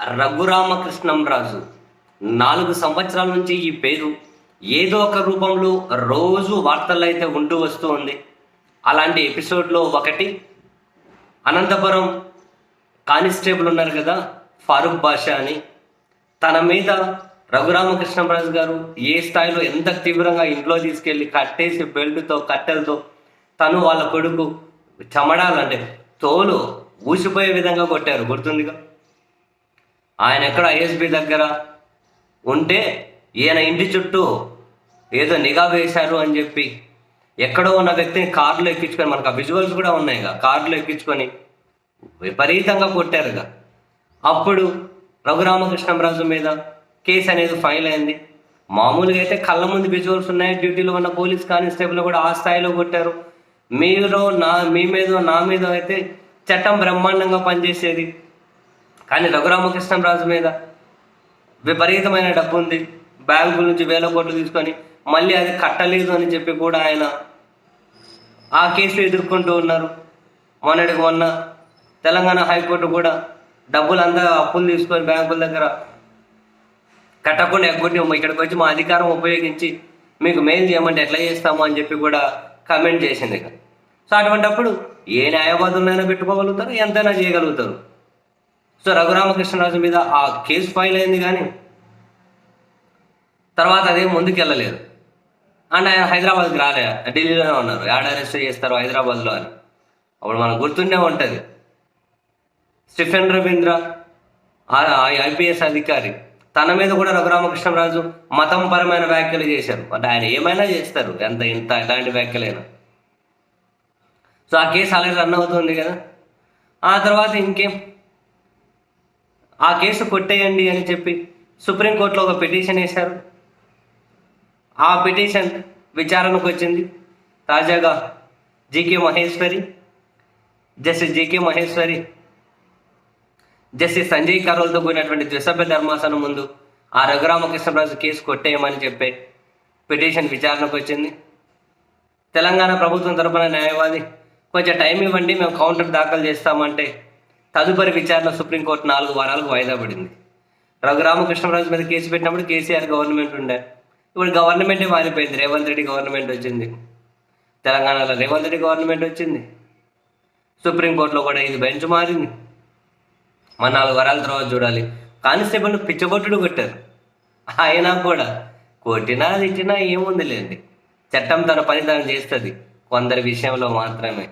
రఘురామకృష్ణంరాజు 4 సంవత్సరాల నుంచి ఈ పేరు ఏదో ఒక రూపంలో రోజు వార్తల్లో అయితే ఉంటూ వస్తూ ఉంది. అలాంటి ఎపిసోడ్లో ఒకటి, అనంతపురం కానిస్టేబుల్ ఉన్నారు కదా, ఫారూక్ బాషా అని, తన మీద రఘురామకృష్ణంరాజు గారు ఏ స్థాయిలో ఎంత తీవ్రంగా ఇంట్లో తీసుకెళ్ళి కట్టేసి బెల్ట్తో కట్టెలతో తను వాళ్ళ కొడుకు చమడాలంటే తోలు ఊసిపోయే విధంగా కొట్టారు, గుర్తుందిగా. ఆయన ఎక్కడ ఐఎస్బి దగ్గర ఉంటే ఈయన ఇంటి చుట్టూ ఏదో నిఘా వేశారు అని చెప్పి ఎక్కడో ఉన్న వ్యక్తిని కారులో ఎక్కించుకొని, మనకు ఆ విజువల్స్ కూడా ఉన్నాయిగా, కారులో ఎక్కించుకొని విపరీతంగా కొట్టారుగా. అప్పుడు రఘురామకృష్ణంరాజు మీద కేసు అనేది ఫైల్ అయింది. మామూలుగా అయితే కళ్ళ ముందు విజువల్స్ ఉన్నాయి, డ్యూటీలో ఉన్న పోలీస్ కానిస్టేబుల్ కూడా ఆ స్థాయిలో కొట్టారు. మీ మీద నా మీద అయితే చట్టం బ్రహ్మాండంగా పనిచేసేది. కానీ రఘురామకృష్ణంరాజు మీద విపరీతమైన డబ్బు ఉంది, బ్యాంకుల నుంచి వేల కోట్లు తీసుకొని మళ్ళీ అది కట్టలేదు అని చెప్పి కూడా ఆయన ఆ కేసు ఎదుర్కొంటూ ఉన్నారు. మొన్న తెలంగాణ హైకోర్టు కూడా డబ్బులంతా అప్పులు తీసుకొని బ్యాంకుల దగ్గర కట్టకుండా ఎగ్గొట్టి ఇక్కడికి వచ్చి మా అధికారం ఉపయోగించి మీకు మెయిల్ చేయమంటే ఎట్లా చేస్తాము అని చెప్పి కూడా కమెంట్ చేసింది. సో అటువంటిప్పుడు ఏ న్యాయవాదులైనా పెట్టుకోగలుగుతారు, ఎంతైనా చేయగలుగుతారు. సో రఘురామకృష్ణరాజు మీద ఆ కేసు ఫైల్ అయింది, కానీ తర్వాత అదేం ముందుకు వెళ్ళలేదు. అండ్ ఆయన హైదరాబాద్కి రాలే, ఢిల్లీలోనే ఉన్నారు. యాడ్ అరెస్ట్ చేస్తారు హైదరాబాద్లో అని అప్పుడు మనకు గుర్తుండే ఉంటుంది. స్టీఫెన్ రవీంద్ర ఐపీఎస్ అధికారి, తన మీద కూడా రఘురామకృష్ణరాజు మతం పరమైన వ్యాఖ్యలు చేశారు. అంటే ఆయన ఏమైనా చేస్తారు, ఎలాంటి వ్యాఖ్యలైనా. సో ఆ కేసు అలాగే రన్ అవుతుంది కదా. ఆ తర్వాత ఇంకేం, ఆ కేసు కొట్టేయండి అని చెప్పి సుప్రీంకోర్టులో ఒక పిటిషన్ వేశారు. ఆ పిటిషన్ విచారణకు వచ్చింది. తాజాగా justice GK Maheshwari justice Sanjay కరోల్తో కూడినటువంటి ద్విసభ్య ధర్మాసనం ముందు ఆ రఘురామకృష్ణరాజు కేసు కొట్టేయమని చెప్పే పిటిషన్ విచారణకు వచ్చింది. తెలంగాణ ప్రభుత్వం తరపున న్యాయవాది కొంచెం టైం ఇవ్వండి, మేము కౌంటర్ దాఖలు చేస్తామంటే తదుపరి విచారణ సుప్రీంకోర్టు 4 వారాలకు వాయిదా పడింది. రఘురామకృష్ణరాజు మీద కేసు పెట్టినప్పుడు కేసీఆర్ గవర్నమెంట్ ఉండే, ఇప్పుడు గవర్నమెంటే మారిపోయింది. రేవంత్ రెడ్డి గవర్నమెంట్ వచ్చింది, తెలంగాణలో రేవంత్ రెడ్డి గవర్నమెంట్ వచ్చింది. సుప్రీంకోర్టులో కూడా ఇది బెంచ్ మారింది. మన 4 వారాల తర్వాత చూడాలి. కానిస్టేబుల్ పిచ్చగొట్టుడు కొట్టారు, అయినా కూడా కొట్టినా తిట్టినా ఏముంది లేండి, చట్టం తన పని తాను చేస్తుంది కొందరి విషయంలో మాత్రమే.